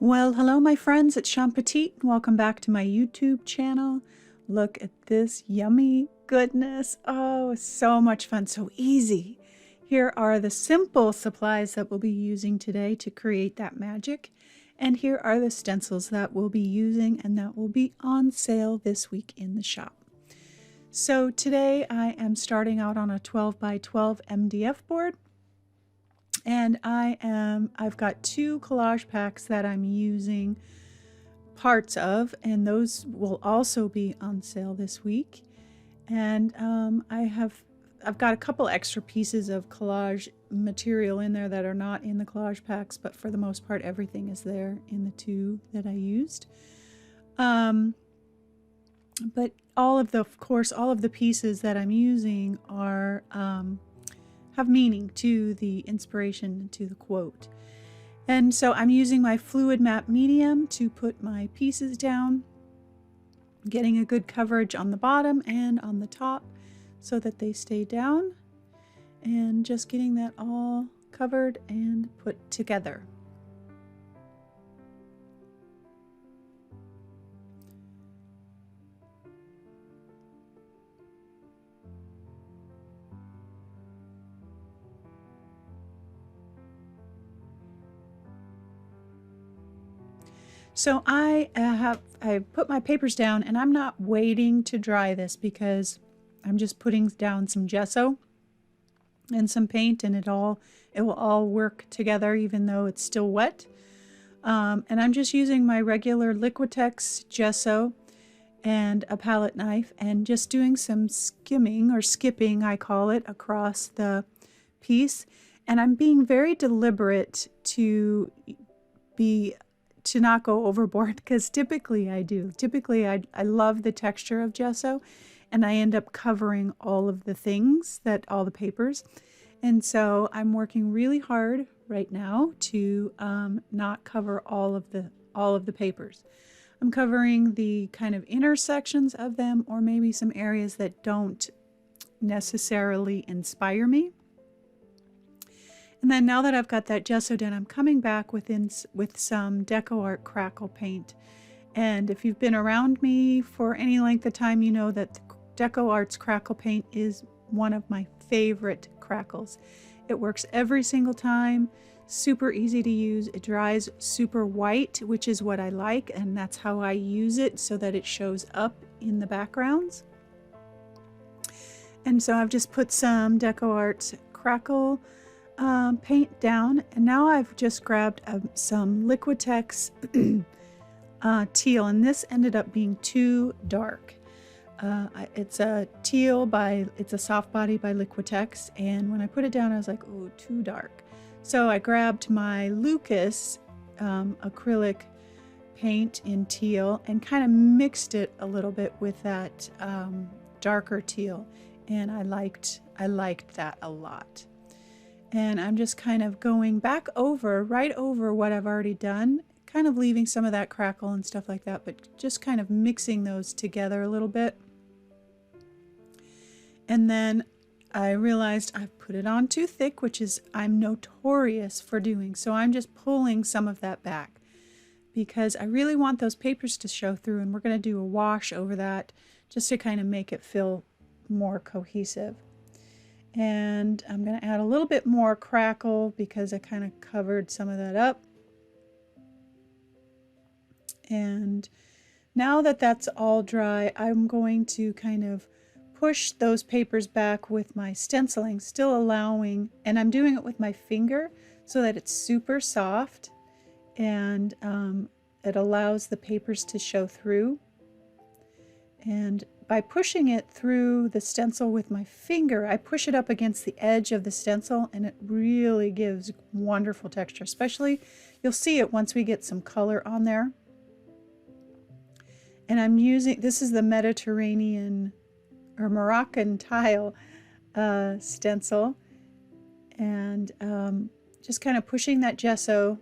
Well, hello my friends, it's Shawn Petite. Welcome back to my YouTube channel. Look at this yummy goodness. Oh, so much fun, so easy. Here are the simple supplies that we'll be using today to create that magic. And here are the stencils that we'll be using and that will be on sale this week in the shop. So today I am starting out on a 12 by 12 MDF board. And I've got two collage packs that I'm using parts of, and those will also be on sale this week. And I've got a couple extra pieces of collage material in there that are not in the collage packs, but for the most part everything is there in the two that I used. But of course all of the pieces that I'm using are have meaning to the inspiration, to the quote. And so I'm using my fluid matte medium to put my pieces down, getting a good coverage on the bottom and on the top so that they stay down, and just getting that all covered and put together. So I put my papers down, and I'm not waiting to dry this because I'm just putting down some gesso and some paint, and it will all work together even though it's still wet. And I'm just using my regular liquitex gesso and a palette knife and just doing some skimming, or skipping I call it, across the piece. And I'm being very deliberate to not go overboard, because typically I do. Typically I love the texture of gesso, and I end up covering all of the things, all the papers. And so I'm working really hard right now to not cover all of the papers. I'm covering the kind of intersections of them, or maybe some areas that don't necessarily inspire me. And then now that I've got that gesso done, I'm coming back with some decoart crackle paint. And if you've been around me for any length of time, you know that decoart's crackle paint is one of my favorite crackles. It works every single time, super easy to use. It dries super white, which is what I like, and that's how I use it, so that it shows up in the backgrounds. And so I've just put some decoart's crackle paint down, and now I've just grabbed some liquitex teal, and this ended up being too dark. It's a teal it's a soft body by Liquitex, and when I put it down I was like, oh, too dark. So I grabbed my Lucas acrylic paint in teal and kind of mixed it a little bit with that darker teal, and I liked that a lot. And I'm just kind of going back right over what I've already done, kind of leaving some of that crackle and stuff like that, but just kind of mixing those together a little bit. And then I realized I've put it on too thick, which is I'm notorious for doing. So I'm just pulling some of that back because I really want those papers to show through, and we're going to do a wash over that just to kind of make it feel more cohesive. And I'm going to add a little bit more crackle because I kind of covered some of that up. And now that that's all dry, I'm going to kind of push those papers back with my stenciling, still allowing, and I'm doing it with my finger so that it's super soft, and it allows the papers to show through. And by pushing it through the stencil with my finger, I push it up against the edge of the stencil, and it really gives wonderful texture. Especially, you'll see it once we get some color on there. And I'm using, this is the Mediterranean or Moroccan tile stencil, and just kind of pushing that gesso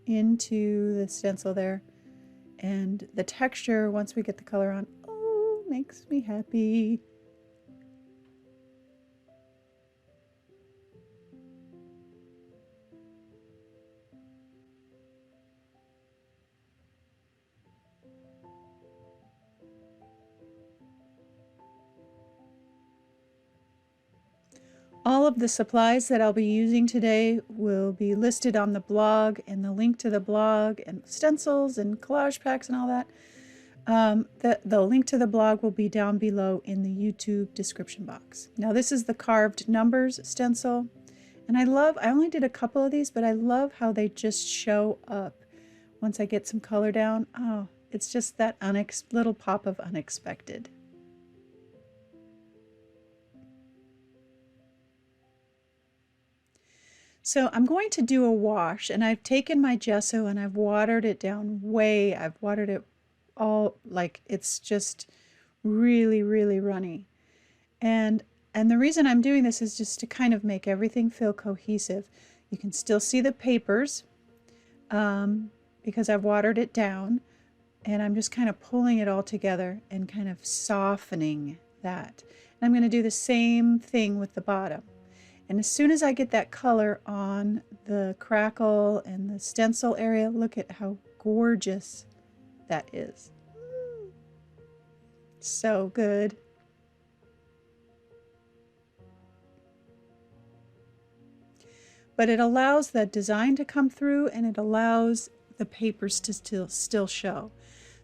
into the stencil there. And the texture, once we get the color on, makes me happy. All of the supplies that I'll be using today will be listed on the blog, and the link to the blog and stencils and collage packs and all that. The link to the blog will be down below in the YouTube description box. Now this is the carved numbers stencil, and I only did a couple of these, but I love how they just show up once I get some color down. Oh, it's just that little pop of unexpected. So I'm going to do a wash, and I've taken my gesso and I've watered it down I've watered it all, like it's just really, really runny. And the reason I'm doing this is just to kind of make everything feel cohesive. You can still see the papers because I've watered it down, and I'm just kind of pulling it all together and kind of softening that. And I'm going to do the same thing with the bottom. And as soon as I get that color on the crackle and the stencil area, look at how gorgeous that is. So good. But it allows that design to come through, and it allows the papers to still show.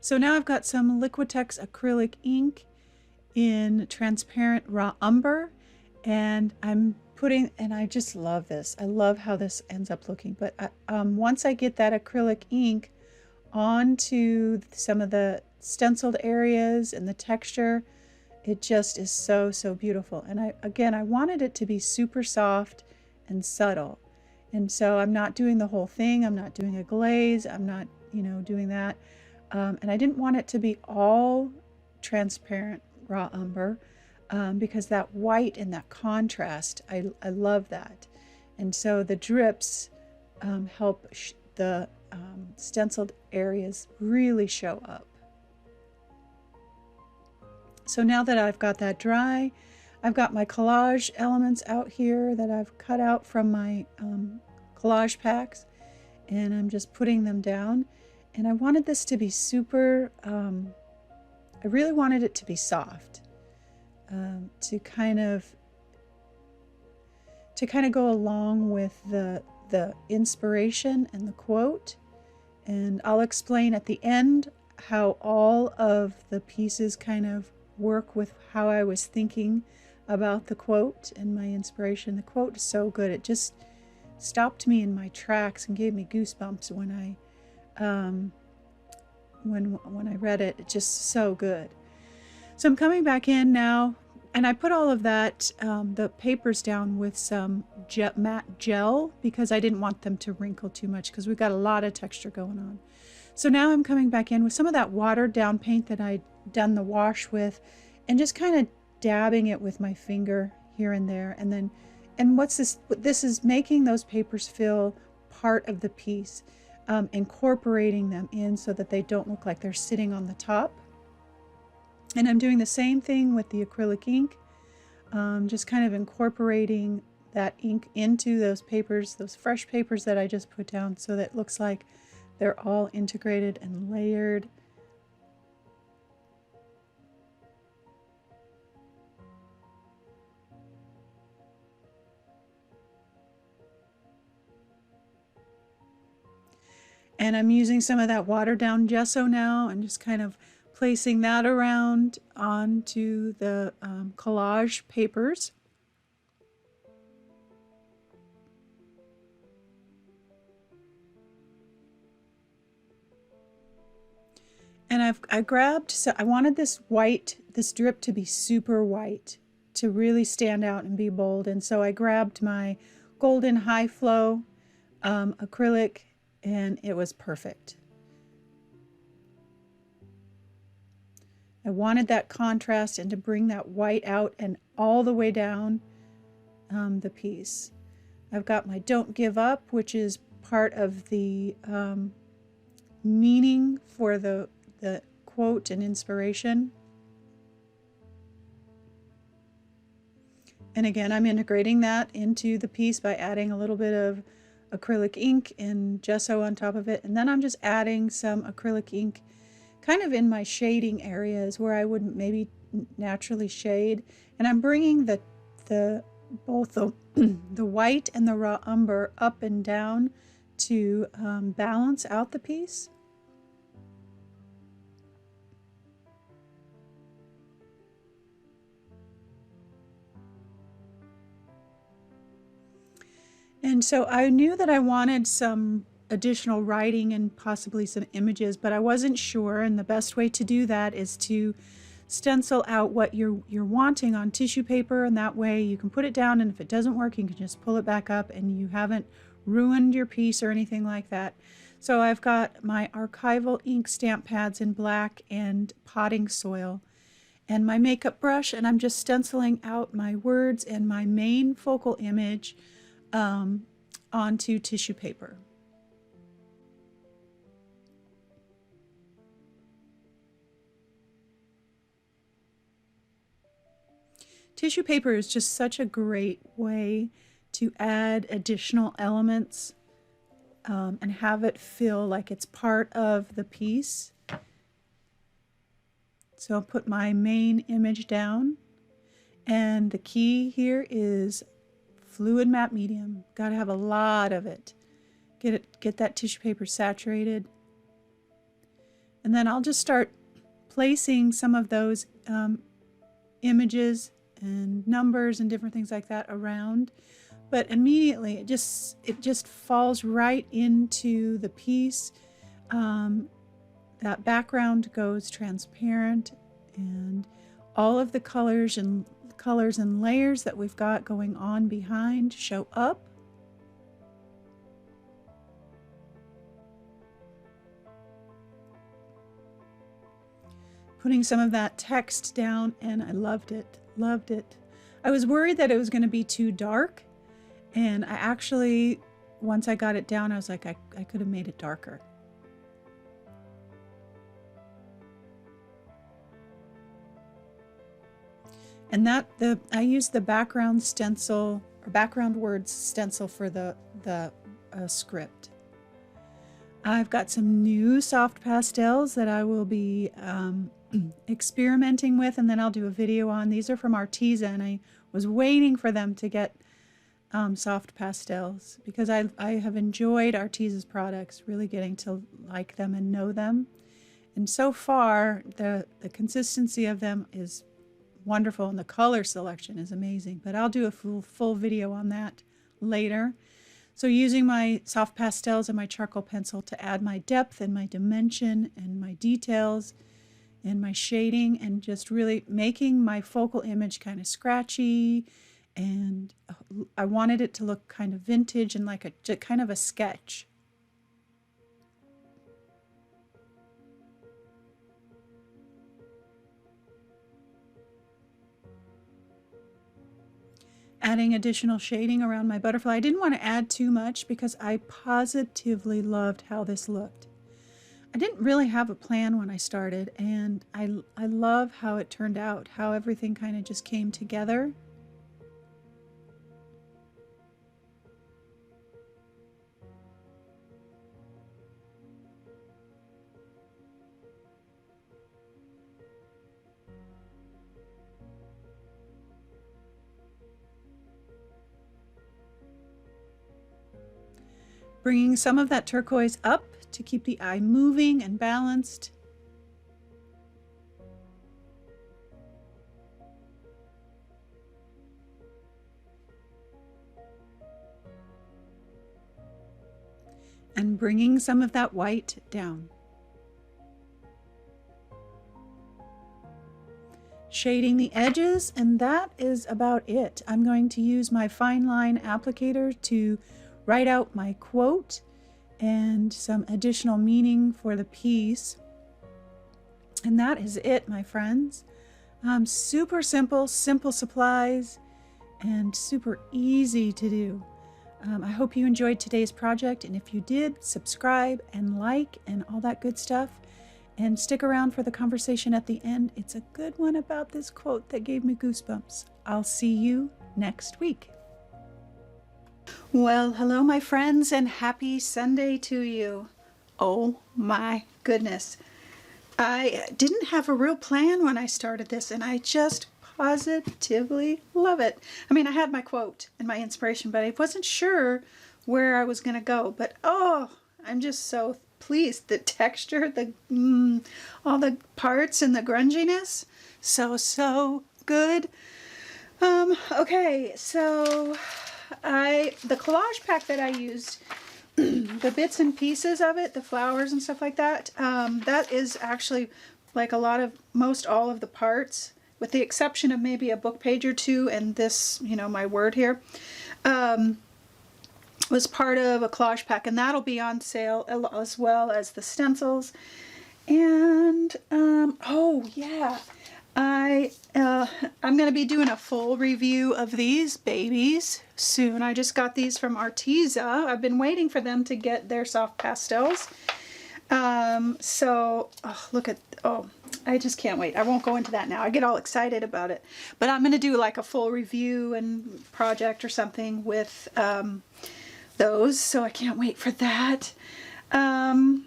So now I've got some liquitex acrylic ink in transparent raw umber, and and I just love this. I love how this ends up looking. But once I get that acrylic ink onto some of the stenciled areas and the texture, it just is so, so beautiful. And I wanted it to be super soft and subtle. And so I'm not doing the whole thing. I'm not doing a glaze. I'm not, doing that. And I didn't want it to be all transparent raw umber. Because that white and that contrast, I love that. And so the drips help the stenciled areas really show up. So now that I've got that dry, I've got my collage elements out here that I've cut out from my collage packs, and I'm just putting them down. And I wanted this to be super, I really wanted it to be soft. To kind of go along with the inspiration and the quote. And I'll explain at the end how all of the pieces kind of work with how I was thinking about the quote and my inspiration. The quote is so good. It just stopped me in my tracks and gave me goosebumps when I read it. It's just so good. So I'm coming back in now, and I put all of that, the papers down with some matte gel because I didn't want them to wrinkle too much because we've got a lot of texture going on. So now I'm coming back in with some of that watered down paint that I'd done the wash with, and just kind of dabbing it with my finger here and there. And what's this? This is making those papers feel part of the piece, incorporating them in so that they don't look like they're sitting on the top. And I'm doing the same thing with the acrylic ink, just kind of incorporating that ink into those papers, those fresh papers that I just put down, so that it looks like they're all integrated and layered. And I'm using some of that watered down gesso now and just kind of placing that around onto the collage papers. And I grabbed, so I wanted this drip to be super white, to really stand out and be bold. And so I grabbed my golden high flow acrylic, and it was perfect. I wanted that contrast and to bring that white out and all the way down the piece. I've got my Don't Give Up, which is part of the meaning for the quote and inspiration. And again, I'm integrating that into the piece by adding a little bit of acrylic ink and gesso on top of it. And then I'm just adding some acrylic ink kind of in my shading areas where I wouldn't maybe naturally shade. And I'm bringing the both the white and the raw umber up and down to balance out the piece. And so I knew that I wanted some additional writing and possibly some images, but I wasn't sure, and the best way to do that is to stencil out what you're wanting on tissue paper, and that way you can put it down, and if it doesn't work you can just pull it back up and you haven't ruined your piece or anything like that. So I've got my archival ink stamp pads in black and potting soil and my makeup brush, and I'm just stenciling out my words and my main focal image onto tissue paper. Tissue paper is just such a great way to add additional elements and have it feel like it's part of the piece. So I'll put my main image down, and the key here is fluid matte medium. Got to have a lot of it. Get that tissue paper saturated. And then I'll just start placing some of those images and numbers and different things like that around. But immediately it just falls right into the piece. That background goes transparent, and all of the colors and layers that we've got going on behind show up. Putting some of that text down, and I loved it. I was worried that it was going to be too dark, and I actually, once I got it down, I was like, I could have made it darker. And I used the background stencil, or background words stencil, for the script. I've got some new soft pastels that I will be experimenting with, and then I'll do a video on. These are from Arteza, and I was waiting for them to get soft pastels because I have enjoyed Arteza's products, really getting to like them and know them. And so far, the consistency of them is wonderful, and the color selection is amazing. But I'll do a full video on that later. So using my soft pastels and my charcoal pencil to add my depth and my dimension and my details and my shading, and just really making my focal image kind of scratchy, and I wanted it to look kind of vintage and like a kind of a sketch. Adding additional shading around my butterfly. I didn't want to add too much because I positively loved how this looked. I didn't really have a plan when I started, and I love how it turned out, how everything kind of just came together. Bringing some of that turquoise up to keep the eye moving and balanced. And bringing some of that white down. Shading the edges, and that is about it. I'm going to use my fine line applicator to write out my quote and some additional meaning for the piece. And that is it, my friends. Super simple supplies, and super easy to do. I hope you enjoyed today's project, and if you did, subscribe and like and all that good stuff. And stick around for the conversation at the end. It's a good one about this quote that gave me goosebumps. I'll see you next week. Well, hello, my friends, and happy Sunday to you. Oh my goodness. I didn't have a real plan when I started this, and I just positively love it. I mean, I had my quote and my inspiration, but I wasn't sure where I was going to go. But oh, I'm just so pleased. The texture, the all the parts and the grunginess, so good. Okay, so the collage pack that I used, the bits and pieces of it, the flowers and stuff like that, that is actually like most all of the parts, with the exception of maybe a book page or two and this, my word here, was part of a collage pack, and that'll be on sale as well as the stencils. And oh yeah, I'm going to be doing a full review of these babies soon. I just got these from Arteza. I've been waiting for them to get their soft pastels. So, I just can't wait. I won't go into that now. I get all excited about it. But I'm going to do like a full review and project or something with those. So I can't wait for that. And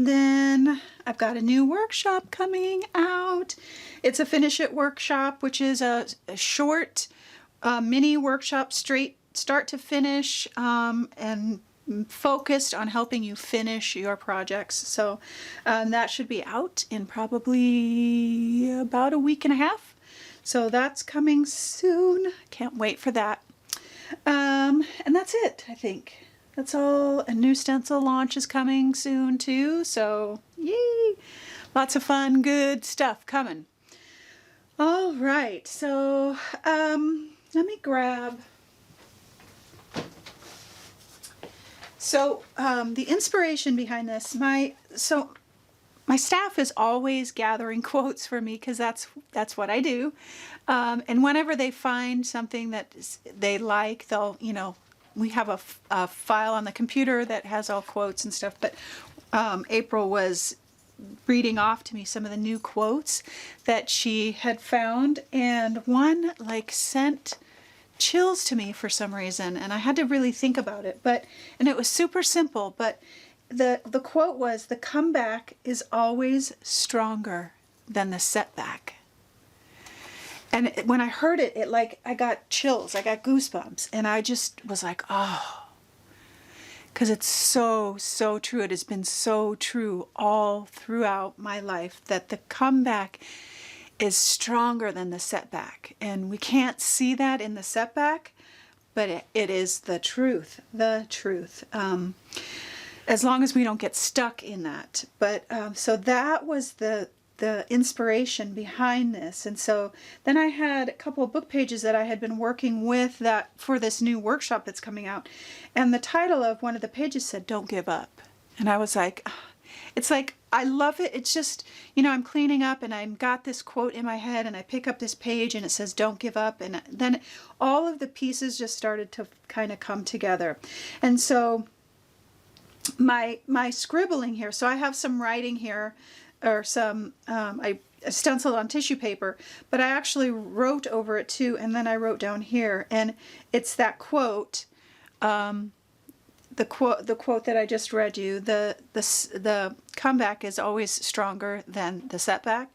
then I've got a new workshop coming out. It's a Finish It workshop, which is a short mini workshop, straight start to finish, and focused on helping you finish your projects. So that should be out in probably about a week and a half. So that's coming soon. Can't wait for that. And that's it, I think. That's all. A new stencil launch is coming soon too. So yay! Lots of fun, good stuff coming. All right. So let me grab. So the inspiration behind this, my staff is always gathering quotes for me because that's what I do. And whenever they find something that they like, they'll, we have a file on the computer that has all quotes and stuff. But April was reading off to me some of the new quotes that she had found, and one sent chills to me for some reason, and I had to really think about it. And it was super simple, but the quote was, "The comeback is always stronger than the setback." And when I heard it, I got chills, I got goosebumps, and I just was like, oh, because it's so true. It has been so true all throughout my life that the comeback is stronger than the setback. And we can't see that in the setback, but it is the truth, as long as we don't get stuck in that. But so that was the inspiration behind this. And so then I had a couple of book pages that I had been working with that for this new workshop that's coming out, and the title of one of the pages said, "Don't give up." And I was like, it's like, I love it. It's just, I'm cleaning up and I've got this quote in my head, and I pick up this page and it says, "Don't give up." And then all of the pieces just started to kind of come together. And so my scribbling here, so I have some writing here, or some, I stenciled on tissue paper, but I actually wrote over it too, and then I wrote down here, and it's that quote, the quote that I just read you, the comeback is always stronger than the setback.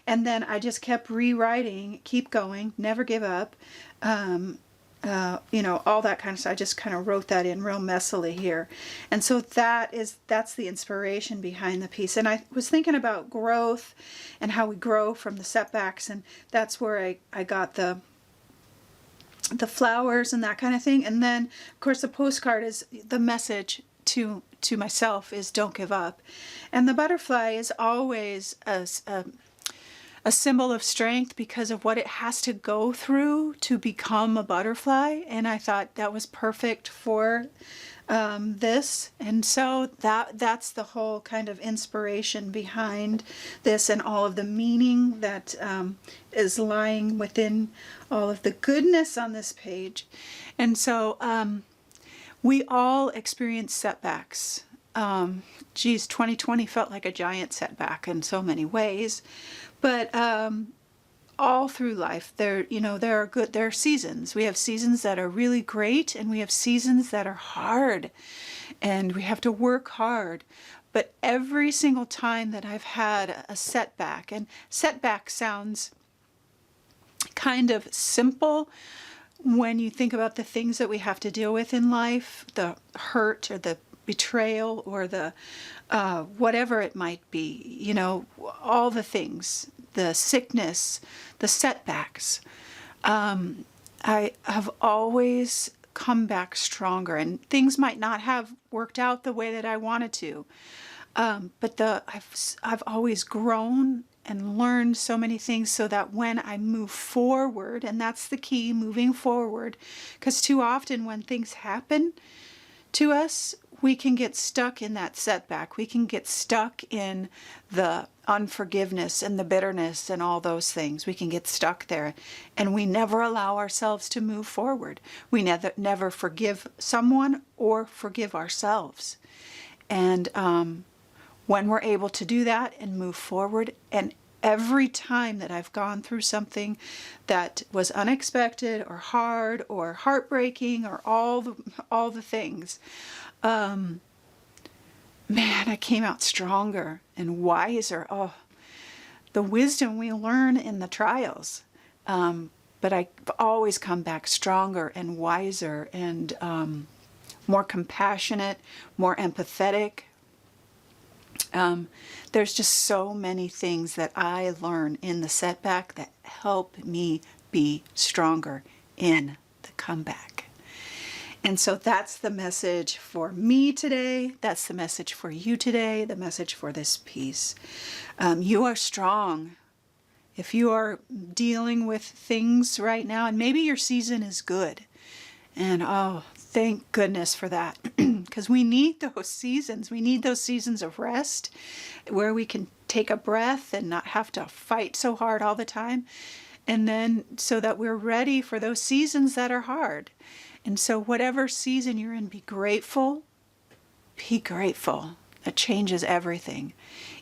And then I just kept rewriting, keep going, never give up, all that kind of stuff. I just kind of wrote that in real messily here. And so that's the inspiration behind the piece. And I was thinking about growth and how we grow from the setbacks, and that's where I got the flowers and that kind of thing. And then of course the postcard is the message to myself is don't give up. And the butterfly is always a symbol of strength because of what it has to go through to become a butterfly. And I thought that was perfect for this. And so that's the whole kind of inspiration behind this, and all of the meaning that is lying within all of the goodness on this page. And so we all experience setbacks. 2020 felt like a giant setback in so many ways. But all through life, there are seasons. We have seasons that are really great, and we have seasons that are hard, and we have to work hard. But every single time that I've had a setback, and setback sounds kind of simple when you think about the things that we have to deal with in life, the hurt or the betrayal or the whatever it might be, you know, all the things, the sickness, the setbacks. I have always come back stronger, and things might not have worked out the way that I wanted to. But I've always grown and learned so many things so that when I move forward, and that's the key, moving forward, because too often when things happen to us, we can get stuck in that setback. We can get stuck in the unforgiveness and the bitterness and all those things. We can get stuck there, and we never allow ourselves to move forward. We never forgive someone or forgive ourselves. And when we're able to do that and move forward, and every time that I've gone through something that was unexpected or hard or heartbreaking or all the things, man, I came out stronger and wiser. Oh, the wisdom we learn in the trials. But I've always come back stronger and wiser and more compassionate, more empathetic. There's just so many things that I learn in the setback that help me be stronger in the comeback. And so that's the message for me today. That's the message for you today, the message for this piece. You are strong. If you are dealing with things right now, and maybe your season is good, and oh, thank goodness for that, because we need those seasons. We need those seasons of rest where we can take a breath and not have to fight so hard all the time. And then so that we're ready for those seasons that are hard. And so whatever season you're in, be grateful. Be grateful. That changes everything,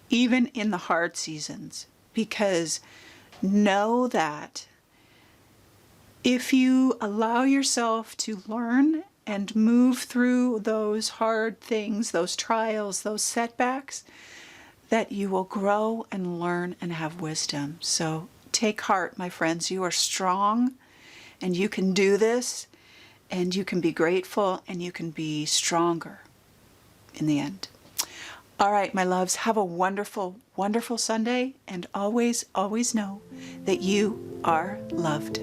even in the hard seasons, because know that if you allow yourself to learn and move through those hard things, those trials, those setbacks, that you will grow and learn and have wisdom. So take heart, my friends. You are strong, and you can do this, and you can be grateful, and you can be stronger in the end. All right, my loves, have a wonderful, wonderful Sunday, and always, always know that you are loved.